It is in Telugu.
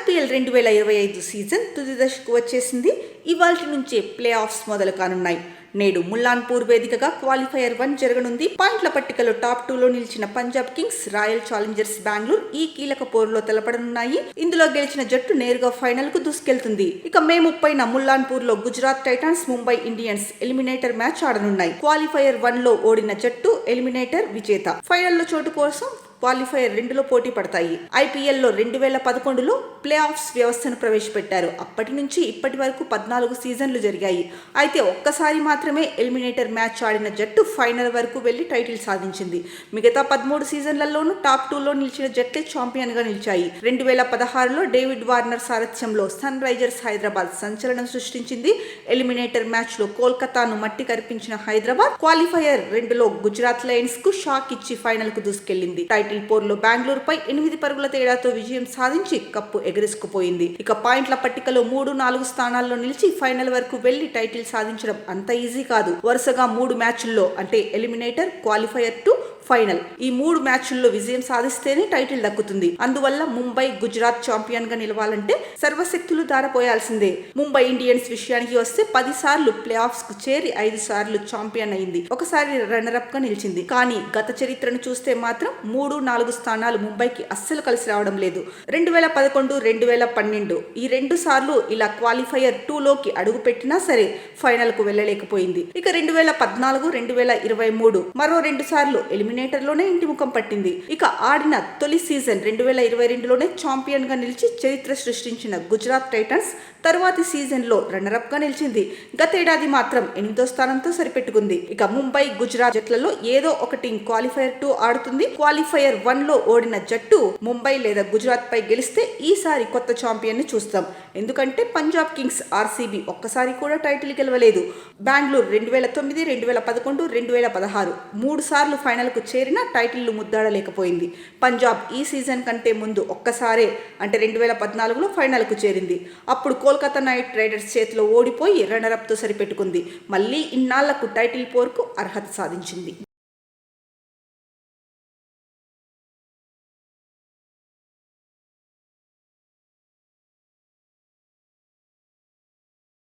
ఐపీఎల్ 2025 సీజన్ తుది దశకు వచ్చేసింది. ఇవాల్టి నుంచే ప్లే ఆఫ్స్ మొదలు కానున్నాయి. నేడు ముల్లాన్పూర్ వేదికగా క్వాలిఫైయర్ 1 జరగనుంది. పాయింట్ల పట్టికలో టాప్ 2లో నిలిచిన Punjab Kings, royal Challengers Bengaluru ఈ కీలక పోరులో తలపడనున్నాయి. ఇందులో గెలిచిన జట్టు నేరుగా ఫైనల్ కు దూసుకెళ్తుంది. ఇక మే 30న ముల్లాన్పూర్ లో Gujarat Titans, Mumbai Indians eliminator match ఆడనున్నాయి. క్వాలిఫైయర్ 1లో ఓడిన జట్టు ఎలిమినేటర్ విజేత. ఫైనల్లో చోటు కోసం క్వాలిఫైయర్ 2లో పోటీ పడతాయి. ఐపీఎల్లో 2011లో ప్లే ఆఫ్స్ వ్యవస్థను ప్రవేశపెట్టారు. అప్పటి నుంచి ఇప్పటి వరకు 14 సీజన్లు జరిగాయి. అయితే ఒక్కసారి మాత్రమే ఎలిమినేటర్ మ్యాచ్ ఆడిన జట్టు ఫైనల్ వరకు వెళ్లి టైటిల్ సాధించింది. మిగతా 13 సీజన్లలోనూ టాప్ 2లో నిలిచిన జట్టే ఛాంపియన్ గా నిలిచాయి. 2016లో డేవిడ్ వార్నర్ సారథ్యంలో సన్ రైజర్స్ హైదరాబాద్ సంచలనం సృష్టించింది. ఎలిమినేటర్ మ్యాచ్ లో కోల్కతాను మట్టి కరిపించిన హైదరాబాద్ క్వాలిఫైయర్ 2లో గుజరాత్ లయన్స్ కు షాక్ ఇచ్చి ఫైనల్ కు దూసుకెళ్లింది. టైటిల్ పోర్లో బెంగళూరుపై 8 పరుగుల తేడాతో విజయం సాధించి కప్పు ఎగరేసుకుపోయింది. ఇక పాయింట్ల పట్టికలో 3-4 స్థానాల్లో నిలిచి ఫైనల్ వరకు వెళ్లి టైటిల్ సాధించడం అంత ఈజీ కాదు. వరుసగా 3 మ్యాచ్ల్లో అంటే ఎలిమినేటర్, క్వాలిఫైయర్ 2, ఫైనల్ ఈ 3 మ్యాచ్ల్లో విజయం సాధిస్తేనే టైటిల్ దక్కుతుంది. అందువల్ల ముంబై, గుజరాత్ ఛాంపియన్ గా నిలవాలంటే సర్వశక్తులు ధారపోయాల్సిందే. ముంబై ఇండియన్స్ విషయానికి వస్తే 10 సార్లు ప్లే ఆఫ్స్ కు చేరి 5 సార్లు ఛాంపియన్ అయింది. ఒకసారి రన్నర్ అప్ గా నిలిచింది. కానీ గత చరిత్రను చూస్తే మాత్రం 3-4 స్థానాలు ముంబైకి అస్సలు కలిసి రావడం లేదు. 2011, 2012 ఈ 2 సార్లు ఇలా క్వాలిఫైయర్ 2లోకి అడుగు పెట్టినా సరే ఫైనల్ కు వెళ్ళలేకపోయింది. ఇక 2014, 2023 మరో 2 సార్లు ఎలిమినేటర్ లోనే ఇంటి ముఖం పట్టింది. ఇక ఆడిన తొలి సీజన్ 2022లోనే ఛాంపియన్ గా నిలిచి చరిత్ర సృష్టించిన గుజరాత్ టైటన్స్ తరువాతి సీజన్ లో రన్నర్ అప్ గా నిలిచింది. గతేడాది మాత్రం 8వ స్థానంతో సరిపెట్టుకుంది. ఇక ముంబై, గుజరాత్ జట్లలో ఏదో ఒక టీం క్వాలిఫైయర్ 2 ఆడుతుంది. క్వాలిఫైయర్ 1లో ఓడిన జట్టు ముంబై లేదా గుజరాత్ పై గెలిస్తే ఈసారి కొత్త ఛాంపియన్ ని చూస్తాం. ఎందుకంటే పంజాబ్ కింగ్స్, ఆర్సీబీ ఒక్కసారి కూడా టైటిల్ గెలవలేదు. బెంగళూరు 2009, 2011, 2016 3 సార్లు ఫైనల్ కు చేరినా టైటిల్ ముద్దాడలేకపోయింది. పంజాబ్ ఈ సీజన్ కంటే ముందు ఒక్కసారే అంటే 2014లో ఫైనల్ కు చేరింది. అప్పుడు కోల్కతా నైట్ రైడర్స్ చేతిలో ఓడిపోయి రన్నర్ అప్ తో సరిపెట్టుకుంది. మళ్ళీ ఇన్నాళ్లకు టైటిల్ పోర్కు అర్హత సాధించింది.